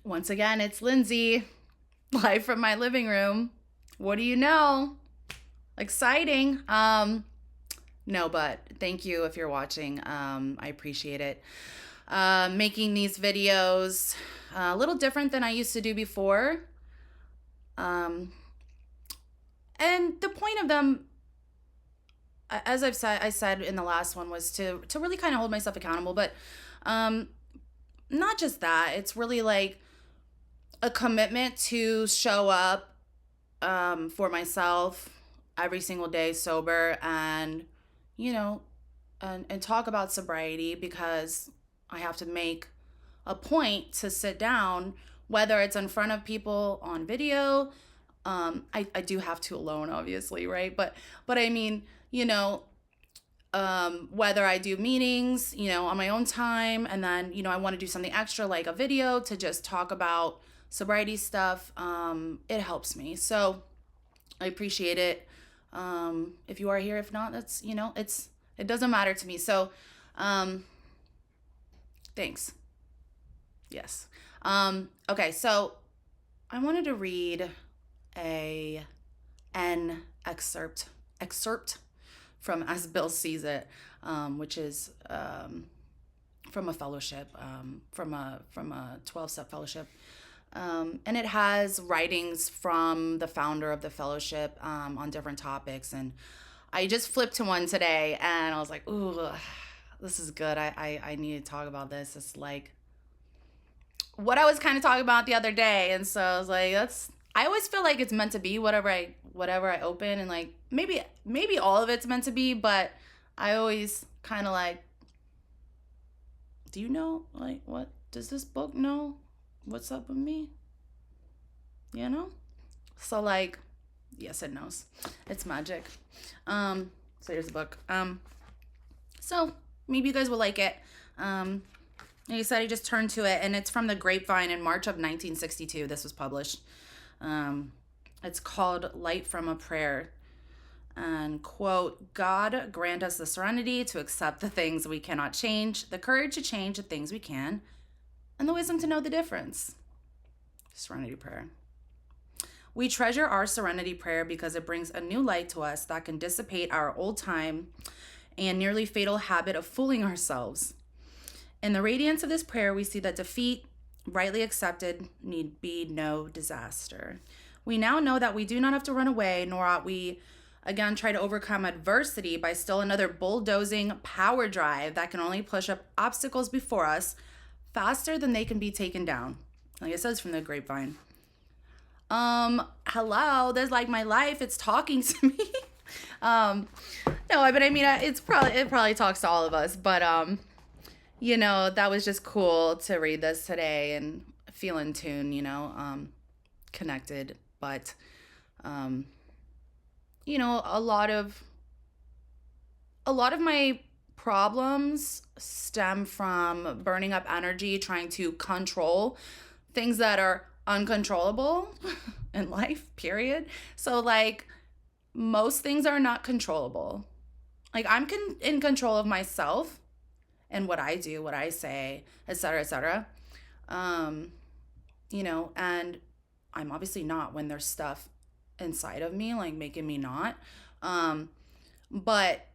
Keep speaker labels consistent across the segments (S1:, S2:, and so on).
S1: Once again, it's Lindsay, live from my living room. What do you know? Exciting. No, but thank you if you're watching. I appreciate it. Making these videos a little different than I used to do before. And the point of them, as I said in the last one, was to really kind of hold myself accountable. But not just that. It's really like a commitment to show up for myself every single day sober, and and talk about sobriety, because I have to make a point to sit down, whether it's in front of people on video. I do have to alone, obviously, right? But I mean, whether I do meetings, on my own time, and then, I want to do something extra like a video to just talk about sobriety stuff. It helps me. So I appreciate it. If you are here, if not, that's, it doesn't matter to me. So, thanks. Yes. Okay. So I wanted to read an excerpt from As Bill Sees It, which is, from a fellowship, from a 12-step fellowship. And it has writings from the founder of the fellowship on different topics. And I just flipped to one today and I was like, ooh, this is good. I need to talk about this. It's like what I was kind of talking about the other day. And so I was like, I always feel like it's meant to be whatever I open, and like maybe all of it's meant to be, but I always kind of like, do you know, like, what does this book know? What's up with me? So like, yes, it knows. It's magic. So here's the book. So maybe you guys will like it. Like I said, I just turned to it, and it's from the Grapevine in March of 1962. This was published. It's called Light from a Prayer. And quote, God grant us the serenity to accept the things we cannot change, the courage to change the things we can, and the wisdom to know the difference. Serenity prayer. We treasure our serenity prayer because it brings a new light to us that can dissipate our old time and nearly fatal habit of fooling ourselves. In the radiance of this prayer, we see that defeat, rightly accepted, need be no disaster. We now know that we do not have to run away, nor ought we again try to overcome adversity by still another bulldozing power drive that can only push up obstacles before us faster than they can be taken down. Like it says from the Grapevine. Hello, there's like my life, it's talking to me. No, but I mean, it probably talks to all of us, but that was just cool to read this today and feel in tune, connected. But, a lot of my problems stem from burning up energy, trying to control things that are uncontrollable in life, period. So, like, most things are not controllable. Like, I'm in control of myself and what I do, what I say, etc., etc. And I'm obviously not when there's stuff inside of me, like making me not. But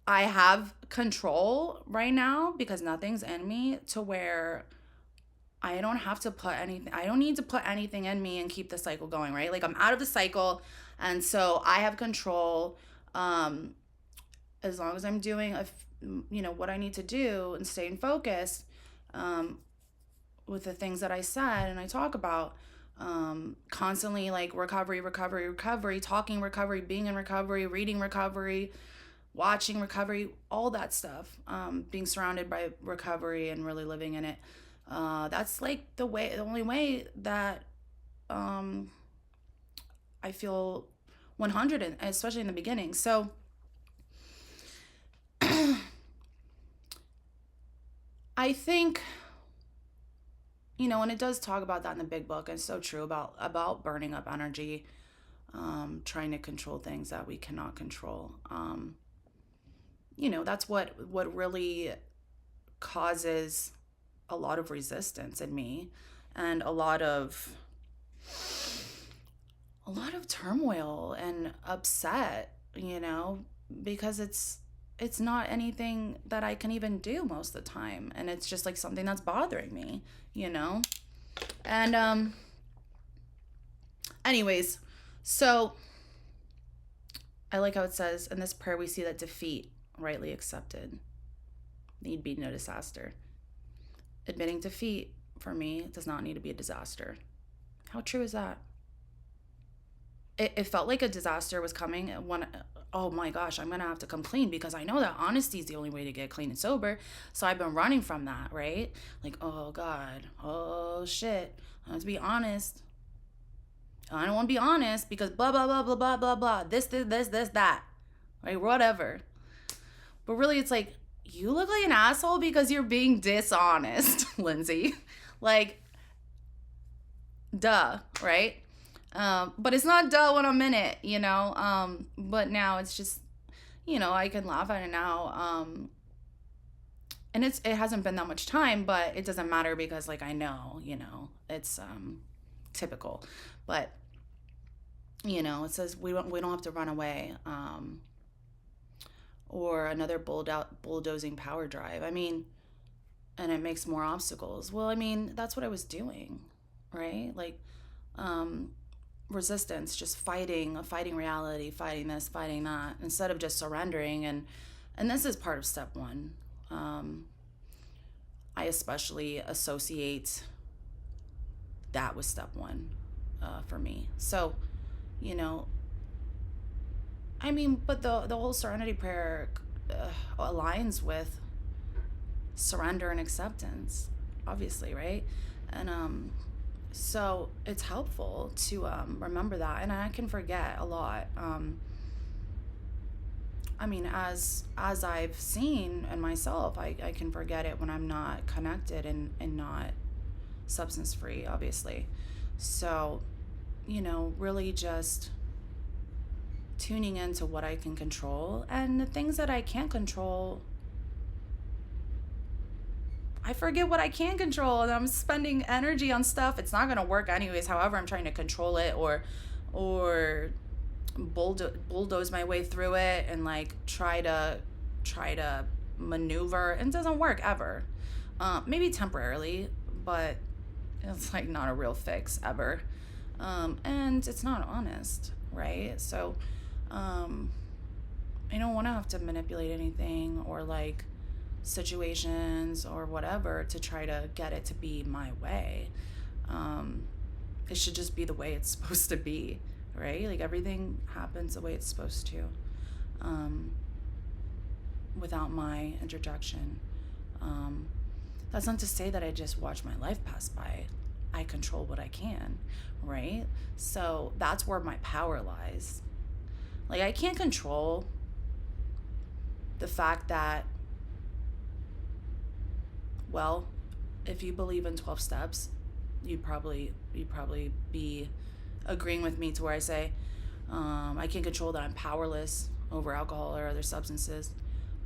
S1: I have control right now because nothing's in me to where I don't have to put anything, I don't need to put anything in me and keep the cycle going, right? Like I'm out of the cycle. And so I have control, as long as I'm doing what I need to do and staying focused, with the things that I said and I talk about, constantly, like recovery, talking recovery, being in recovery, reading recovery, watching recovery, all that stuff, being surrounded by recovery and really living in it. That's like the only way that I feel 100, especially in the beginning. So I think, and it does talk about that in the big book. It's so true about burning up energy, trying to control things that we cannot control. That's what really causes a lot of resistance in me. and a lot of turmoil and upset, because it's not anything that I can even do most of the time, and it's just like something that's bothering me, and anyways, so I like how it says in this prayer we see that defeat, rightly accepted, need be no disaster. Admitting defeat for me does not need to be a disaster. How true is that? It felt like a disaster was coming when, oh my gosh, I'm gonna have to come clean, because I know that honesty is the only way to get clean and sober. So I've been running from that, right? Like, oh God, oh shit, I have to be honest. I don't want to be honest because blah blah blah blah blah blah blah, this that, right? Whatever. But really, it's like, you look like an asshole because you're being dishonest, Lindsay. Like, duh, right? But it's not duh when I'm in it, but now it's just, I can laugh at it now. And it hasn't been that much time, but it doesn't matter because, like, I know, it's typical. But, it says we don't have to run away, or another bulldozing power drive. I mean, and it makes more obstacles. Well, I mean, that's what I was doing, right? Like, resistance, just fighting reality, fighting this, fighting that, instead of just surrendering. And this is part of step one. I especially associate that with step one, for me. So, I mean, but the whole Serenity prayer aligns with surrender and acceptance, obviously, right? And so it's helpful to remember that, and I can forget a lot. I mean, as I've seen in myself, I can forget it when I'm not connected and not substance free, obviously. So, really just tuning into what I can control, and the things that I can't control, I forget what I can control, and I'm spending energy on stuff it's not going to work anyways. However, I'm trying to control it or bulldoze my way through it, and like try to maneuver. It doesn't work ever. Maybe temporarily, but it's like not a real fix ever. And it's not honest, right? So I don't want to have to manipulate anything or like situations or whatever to try to get it to be my way. It should just be the way it's supposed to be, right? Like, everything happens the way it's supposed to, without my interjection. That's not to say that I just watch my life pass by. I control what I can, right? So that's where my power lies. Like, I can't control the fact that, well, if you believe in 12 steps, you'd probably be agreeing with me to where I say, I can't control that I'm powerless over alcohol or other substances,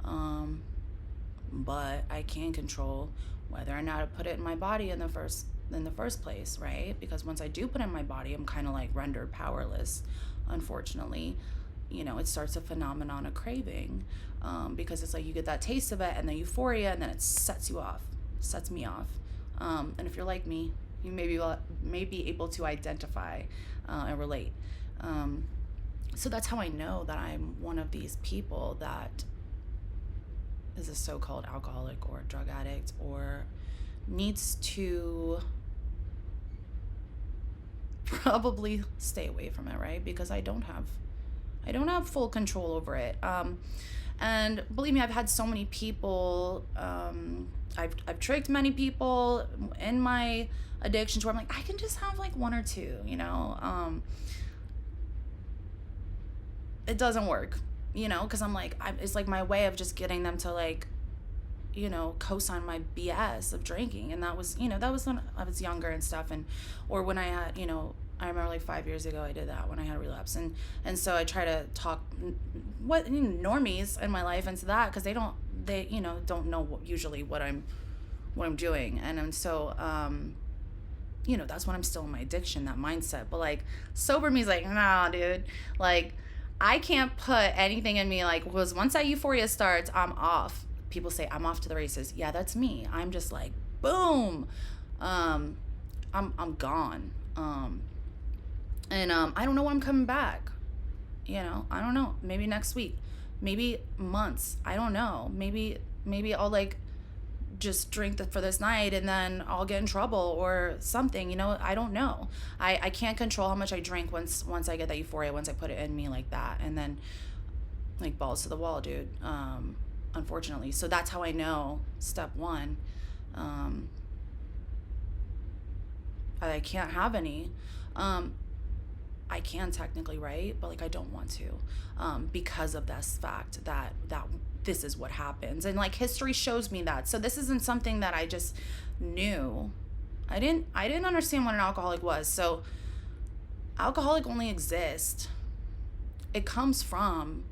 S1: but I can control whether or not I put it in my body in the first place, right? Because once I do put it in my body, I'm kind of like rendered powerless, unfortunately. It starts a phenomenon of craving, because it's like you get that taste of it and the euphoria, and then it sets me off. And if you're like me, you may be able to identify and relate. So that's how I know that I'm one of these people that is a so-called alcoholic or drug addict, or needs to probably stay away from it, right? Because I don't have full control over it. And believe me, I've had so many people, I've tricked many people in my addictions where I'm like, I can just have like one or two, it doesn't work, because I'm like, it's like my way of just getting them to like, co-sign my BS of drinking. And that was when I was younger and stuff. Or when I had, I remember like 5 years ago I did that when I had a relapse, and so I try to talk normies in my life into that, because they don't know usually what I'm doing. And so you know, that's when I'm still in my addiction, that mindset. But like sober me's like, nah, dude. Like I can't put anything in me like, because once that euphoria starts, I'm off. People say I'm off to the races. Yeah, that's me. I'm just like, boom. I'm gone. And I don't know when I'm coming back. You know, I don't know. Maybe next week. Maybe months. I don't know. Maybe I'll like just drink for this night and then I'll get in trouble or something, you know. I don't know. I can't control how much I drink once I get that euphoria, once I put it in me like that, and then like balls to the wall, dude. Unfortunately. So that's how I know step one. I can't have any. I can technically, right? But like I don't want to, because of this fact that this is what happens, and like history shows me that. So this isn't something that I just knew. I didn't understand what an alcoholic was. So alcoholic only exists. It comes from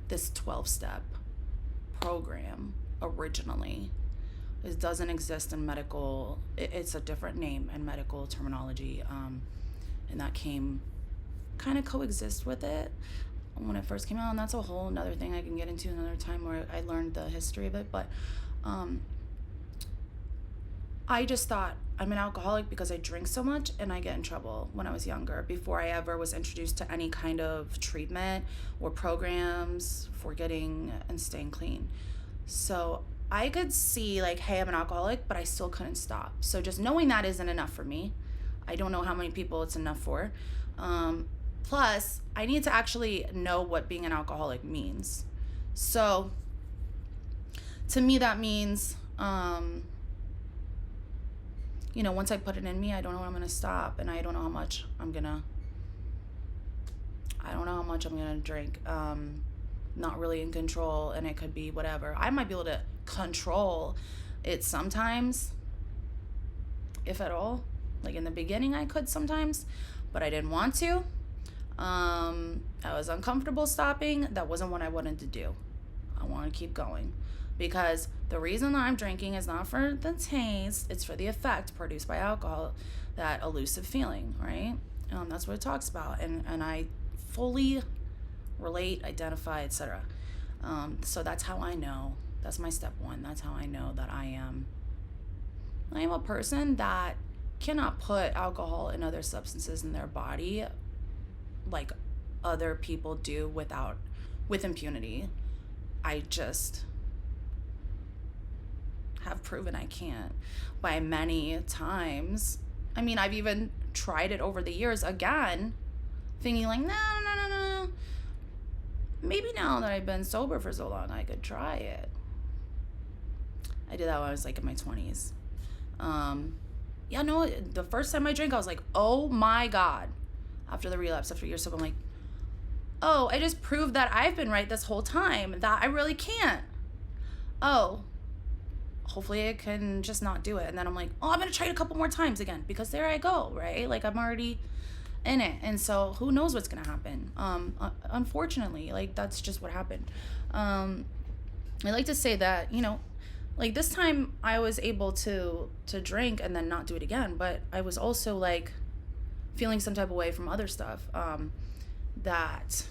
S1: this 12-step program originally. It doesn't exist in medical. It's a different name in medical terminology. And that kind of coexist with it when it first came out, and that's a whole another thing I can get into another time where I learned the history of it. But I just thought I'm an alcoholic because I drink so much and I get in trouble when I was younger, before I ever was introduced to any kind of treatment or programs for getting and staying clean. So I could see like, hey, I'm an alcoholic, but I still couldn't stop. So just knowing that isn't enough for me. I don't know how many people it's enough for. Plus, I need to actually know what being an alcoholic means. So, to me, that means, you know, once I put it in me, I don't know when I'm going to stop. And I don't know how much I'm going to drink. Not really in control. And it could be whatever. I might be able to control it sometimes, if at all. Like in the beginning I could sometimes, but I didn't want to. I was uncomfortable stopping. That wasn't what I wanted to do. I want to keep going, because the reason I'm drinking is not for the taste, it's for the effect produced by alcohol, that elusive feeling, right? That's what it talks about, and I fully relate, identify, etc. So that's how I know. That's my step one. That's how I know that I am a person that cannot put alcohol and other substances in their body like other people do with impunity. I just have proven I can't by many times. I mean, I've even tried it over the years again, thinking like, no. Maybe now that I've been sober for so long, I could try it. I did that when I was like in my 20s. Yeah, no, the first time I drank, I was like, oh my God. After the relapse, after years sober, I'm like, oh, I just proved that I've been right this whole time, that I really can't. Oh, hopefully I can just not do it. And then I'm like, oh, I'm going to try it a couple more times again, because there I go, right? Like I'm already in it. And so who knows what's going to happen? Unfortunately, like that's just what happened. I like to say that, you know, like this time I was able to drink and then not do it again, but I was also like feeling some type of way from other stuff that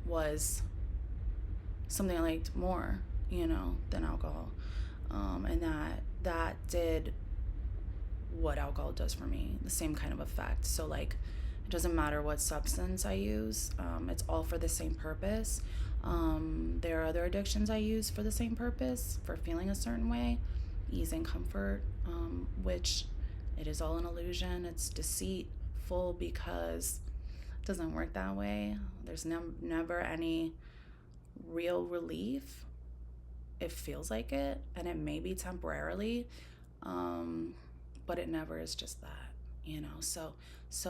S1: was something I liked more, you know, than alcohol. And that did what alcohol does for me, the same kind of effect. So like it doesn't matter what substance I use, it's all for the same purpose. There are other addictions I use for the same purpose, for feeling a certain way, ease and comfort, which it is all an illusion. It's deceitful because it doesn't work that way. There's never any real relief. It feels like it, and it may be temporarily, but it never is just that, you know. So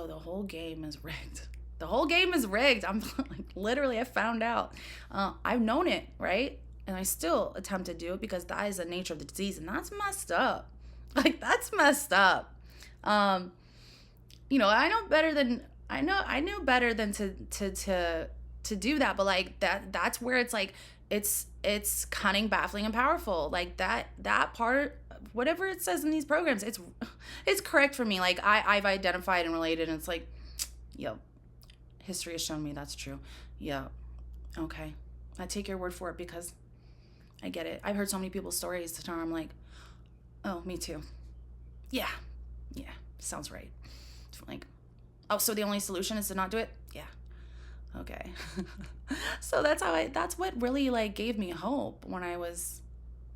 S1: the whole game is rigged. The whole game is rigged. I'm like, literally, I found out. I've known it, right? And I still attempt to do it because that is the nature of the disease, and that's messed up. Like that's messed up. You know, I knew better than to do that, but like that's where it's like it's cunning, baffling, and powerful. Like that part whatever it says in these programs, it's correct for me. Like I've identified and related, and it's like, yep, history has shown me that's true. Yeah, okay, I take your word for it because I get it. I've heard so many people's stories to where I'm like, oh, me too. Yeah, yeah, sounds right. Like, oh, so the only solution is to not do it? Yeah. Okay. So that's what really like gave me hope when I was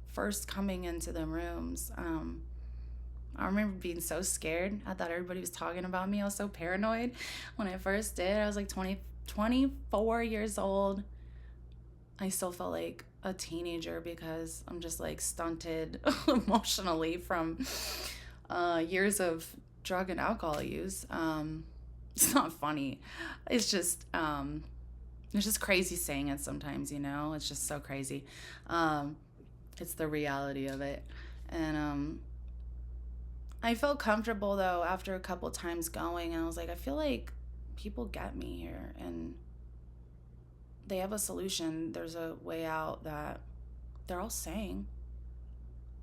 S1: first coming into the rooms. I remember being so scared. I thought everybody was talking about me. I was so paranoid when I first did. I was like 24 years old. I still felt like a teenager because I'm just like stunted emotionally from years of drug and alcohol use. It's not funny. It's just crazy saying it sometimes, you know? It's just so crazy. It's the reality of it. And I felt comfortable though after a couple times going, and I was like, I feel like people get me here and they have a solution. There's a way out that they're all saying.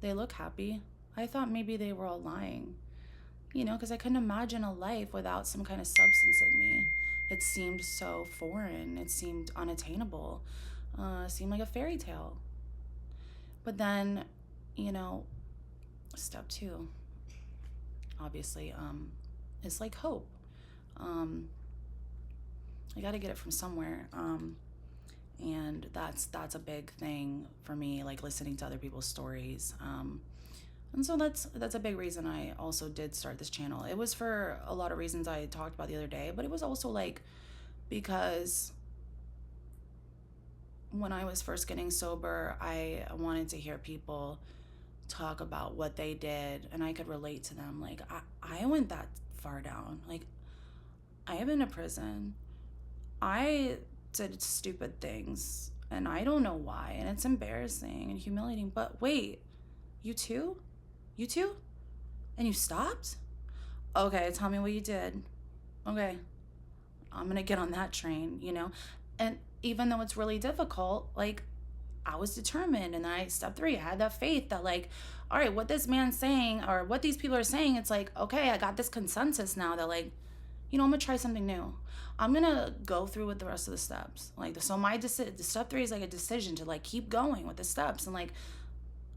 S1: They look happy. I thought maybe they were all lying, you know, because I couldn't imagine a life without some kind of substance in me. It seemed so foreign. It seemed unattainable. It seemed like a fairy tale. But then, you know, step 2, obviously, is like hope. I got to get it from somewhere. And that's a big thing for me, like listening to other people's stories. And so that's a big reason I also did start this channel. It was for a lot of reasons I talked about the other day, but it was also like because when I was first getting sober, I wanted to hear people talk about what they did and I could relate to them. Like I went that far down. Like I have been to prison. I did stupid things and I don't know why, and it's embarrassing and humiliating. But wait, you too? You too? And you stopped? Okay, tell me what you did. Okay, I'm gonna get on that train, you know? And even though it's really difficult, like, I was determined. And then step 3, I had that faith that, like, all right, what this man's saying or what these people are saying, it's like, okay, I got this consensus now that, like, you know, I'm gonna try something new. I'm gonna go through with the rest of the steps. Like, so the step 3 is like a decision to, like, keep going with the steps and, like,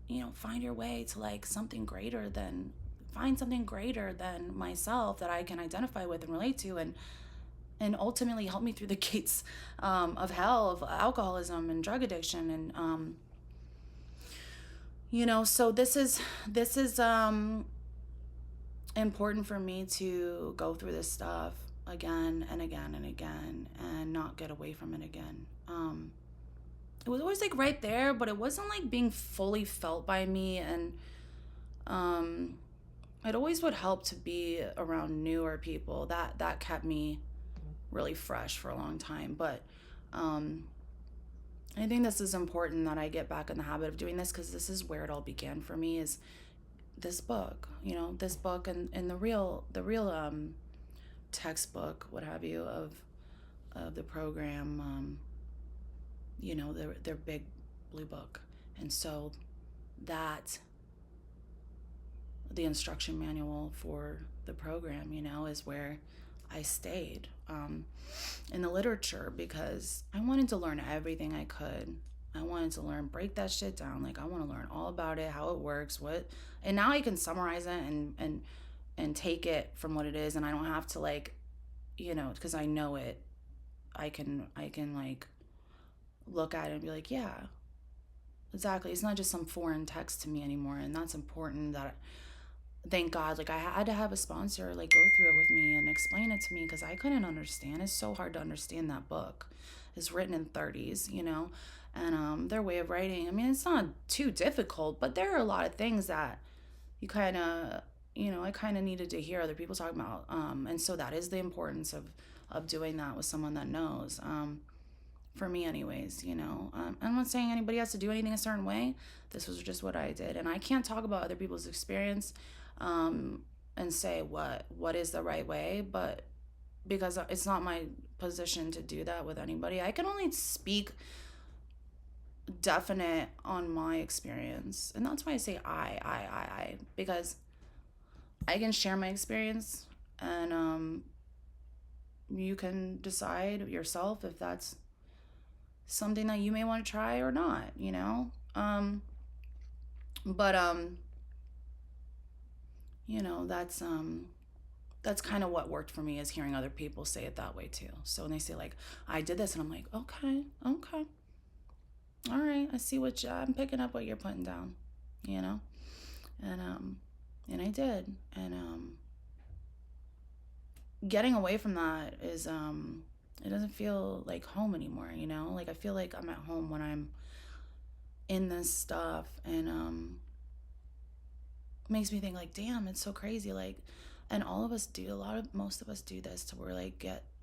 S1: you know, find your way to, like, find something greater than myself that I can identify with and relate to, and ultimately help me through the gates of hell of alcoholism and drug addiction. And you know, so this is important for me to go through this stuff again and again and again and not get away from it again. It was always like right there, but it wasn't like being fully felt by me. And it always would help to be around newer people. That kept me really fresh for a long time. But I think this is important that I get back in the habit of doing this, because this is where it all began for me, is this book, you know, this book and the real textbook, what have you, of the program, you know, their big blue book. And so that the instruction manual for the program, you know, is where I stayed in the literature, because I wanted to learn everything I could. I wanted to break that shit down. Like, I want to learn all about it, how it works, and now I can summarize it and take it from what it is, and I don't have to, like, you know, because I know it. I can like look at it and be like, yeah, exactly. It's not just some foreign text to me anymore, and that's important. That, thank God, like, I had to have a sponsor, like, go through it with me and explain it to me, because I couldn't understand. It's so hard to understand that book. It's written in 30s, you know, and their way of writing, I mean, it's not too difficult, but there are a lot of things that you kind of, you know, I kind of needed to hear other people talk about, and so that is the importance of doing that with someone that knows, for me anyways, you know. I'm not saying anybody has to do anything a certain way. This was just what I did, and I can't talk about other people's experience and say what is the right way, but because it's not my position to do that with anybody. I can only speak definite on my experience. And that's why I say because I can share my experience, and you can decide yourself if that's something that you may want to try or not, you know? But you know, that's kind of what worked for me, is hearing other people say it that way too. So when they say like, I did this, and I'm like, okay, okay, all right, I see I'm picking up what you're putting down, you know? And I did. And getting away from that is it doesn't feel like home anymore, you know? Like I feel like I'm at home when I'm in this stuff. And makes me think like, damn, it's so crazy. Like, and all of us do, most of us do this, to where like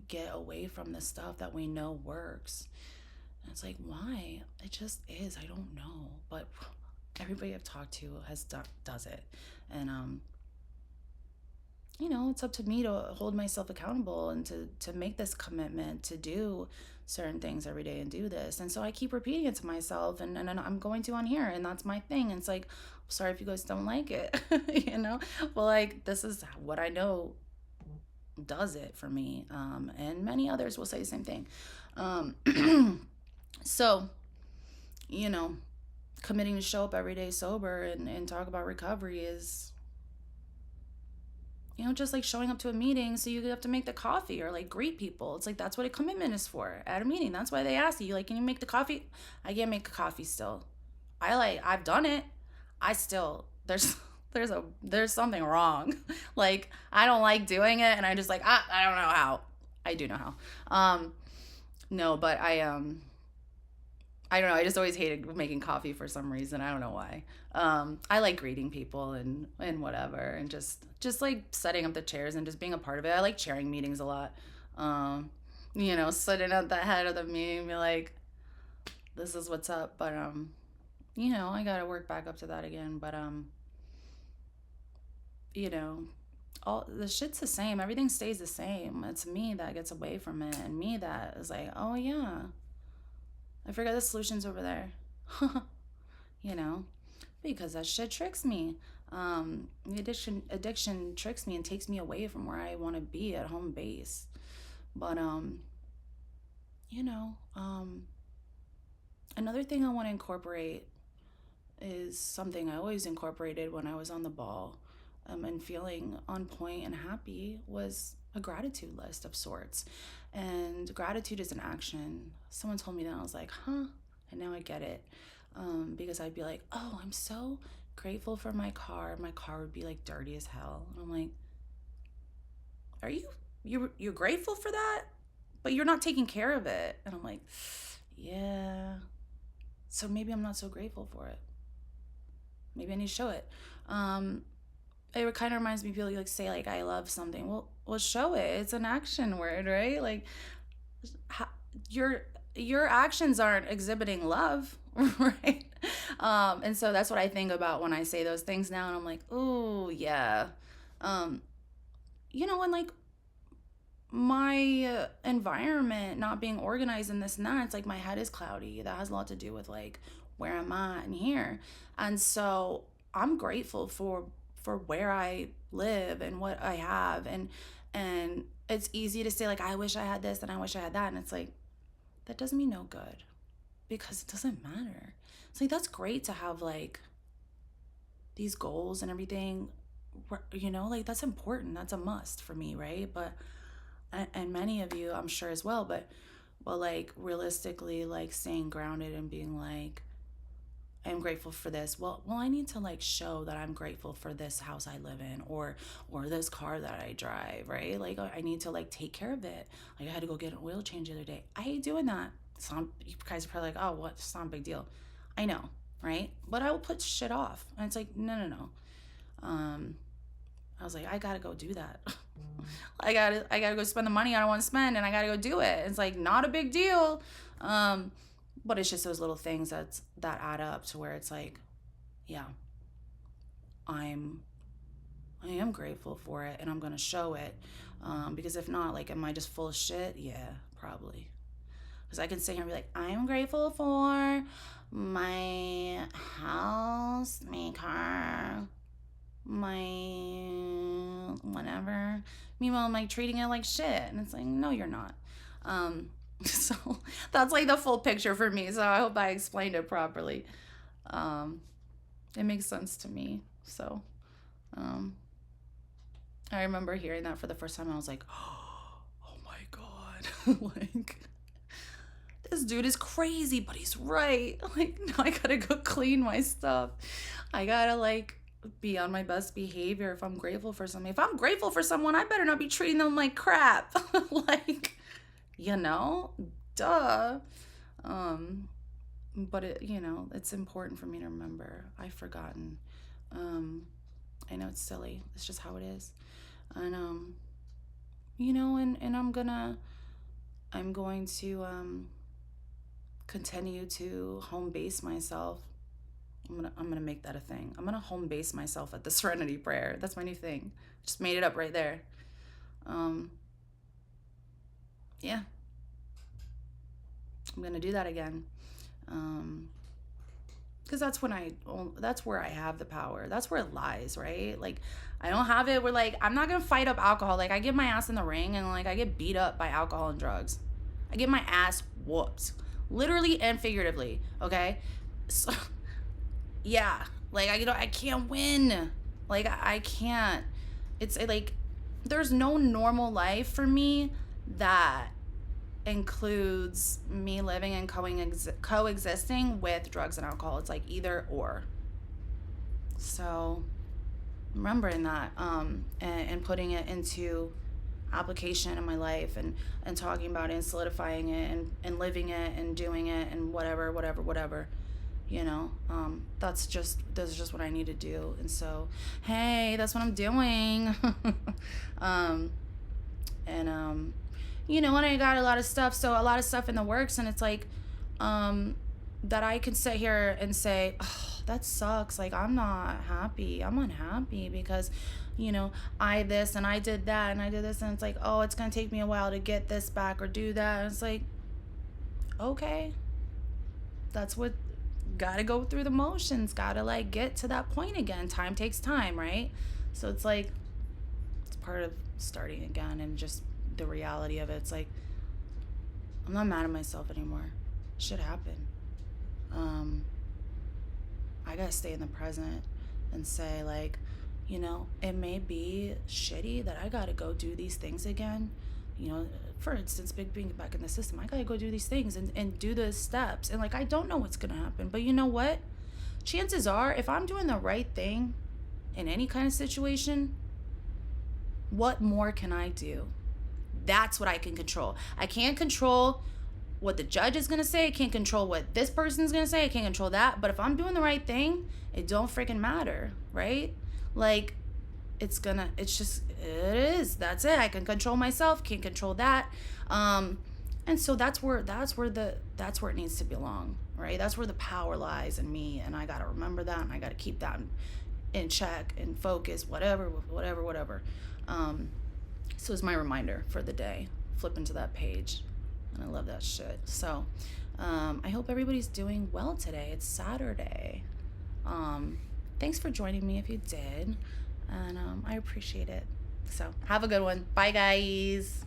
S1: get away from the stuff that we know works. And it's like, why? It just is. I don't know. But everybody I've talked to does it. And you know, it's up to me to hold myself accountable, and to make this commitment to do certain things every day and do this. And so I keep repeating it to myself, and I'm going to on here, and that's my thing. And it's like, sorry if you guys don't like it, you know, but like, this is what I know does it for me. And many others will say the same thing. So, you know, committing to show up every day sober and talk about recovery is, you know, just like showing up to a meeting, so you have to make the coffee or like greet people. It's like, that's what a commitment is for at a meeting. That's why they ask you, like, can you make the coffee? I can't make a coffee still. I've done it. I still, there's something wrong. Like, I don't like doing it, and I just like, I don't know how. I do know how. No, but I don't know. I just always hated making coffee for some reason. I don't know why. I like greeting people and whatever, and just like setting up the chairs and just being a part of it. I like chairing meetings a lot. You know, sitting at the head of the meeting and be like, this is what's up. But you know, I gotta work back up to that again. But you know, all the shit's the same. Everything stays the same. It's me that gets away from it, and me that is like, oh yeah, I forgot the solution's over there. You know, because that shit tricks me. The addiction tricks me and takes me away from where I want to be at home base. But you know, another thing I want to incorporate is something I always incorporated when I was on the ball, and feeling on point and happy, was a gratitude list of sorts. And gratitude is an action. Someone told me that, I was like, huh? And now I get it. Because I'd be like, oh, I'm so grateful for my car. My car would be like dirty as hell. And I'm like, are you're grateful for that? But you're not taking care of it. And I'm like, yeah. So maybe I'm not so grateful for it. Maybe I need to show it. It kind of reminds me of people like say like, I love something. Well, show it. It's an action word, right? Like, how, your actions aren't exhibiting love, right? And so that's what I think about when I say those things now, and I'm like, ooh, yeah. You know, and like my environment not being organized and this and that, it's like my head is cloudy. That has a lot to do with like where I'm at and here. And so I'm grateful for where I live and what I have, and it's easy to say like, I wish I had this and I wish I had that, and it's like, that doesn't mean no good, because it doesn't matter. It's like, that's great to have like these goals and everything, you know, like that's important, that's a must for me, right? But and many of you I'm sure as well, but like realistically, like staying grounded and being like, I'm grateful for this. Well, I need to like show that I'm grateful for this house I live in, or this car that I drive, right? Like I need to like take care of it. Like I had to go get an oil change the other day. I hate doing that. You guys are probably like, oh, what? It's not a big deal. I know, right? But I will put shit off, and it's like, no. I was like, I gotta go do that. I gotta go spend the money I don't want to spend, and I gotta go do it. It's like not a big deal. But it's just those little things that add up to where it's like, yeah, I am grateful for it, and I'm gonna show it. Because if not, like, am I just full of shit? Yeah, probably. Because I can sit here and be like, I'm grateful for my house, my car, my whatever. Meanwhile, I'm like treating it like shit. And it's like, no, you're not. So that's like the full picture for me. So I hope I explained it properly. It makes sense to me. So I remember hearing that for the first time. I was like, oh my God. Like, this dude is crazy, but he's right. Like, now I gotta go clean my stuff. I gotta like be on my best behavior if I'm grateful for something. If I'm grateful for someone, I better not be treating them like crap. Like, you know, duh. But it, you know, it's important for me to remember. I've forgotten. I know it's silly. It's just how it is. And you know, and I'm going to continue to home base myself. I'm gonna make that a thing. I'm gonna home base myself at the Serenity prayer. That's my new thing. Just made it up right there. Yeah. I'm gonna do that again. Because that's where I have the power. That's where it lies, right? Like, I don't have it where, like, I'm not gonna fight up alcohol. Like, I get my ass in the ring and like I get beat up by alcohol and drugs. I get my ass whooped, literally and figuratively. Okay, so yeah, like I can't win. Like I can't. It's like there's no normal life for me that includes me living and coexisting with drugs and alcohol. It's like either or. So remembering that and putting it into application in my life and talking about it and solidifying it and living it and doing it and whatever, you know, that's just what I need to do. And so, hey, that's what I'm doing. You know, and I got a lot of stuff in the works, and it's like, that I can sit here and say, oh, that sucks. Like, I'm not happy. I'm unhappy because, you know, I this and I did that and I did this, and it's like, oh, it's going to take me a while to get this back or do that. And it's like, okay, that's what, gotta go through the motions, gotta like get to that point again. Time takes time, right? So it's like, it's part of starting again and just the reality of it. It's like, I'm not mad at myself anymore. Shit happened. I gotta stay in the present and say, like, you know, it may be shitty that I gotta go do these things again. You know, for instance, being back in the system, I gotta go do these things and do the steps. And like, I don't know what's gonna happen, but you know what? Chances are, if I'm doing the right thing in any kind of situation, what more can I do? That's what I can control. I can't control what the judge is gonna say. I can't control what this person's gonna say. I can't control that. But if I'm doing the right thing, it don't freaking matter, right? Like, it is. That's it. I can control myself. Can't control that. And so that's where it needs to belong, right? That's where the power lies in me, and I gotta remember that, and I gotta keep that in check and focus. Whatever. So it's my reminder for the day. Flip into that page. And I love that shit. So I hope everybody's doing well today. It's Saturday. Thanks for joining me if you did. And I appreciate it. So have a good one. Bye, guys.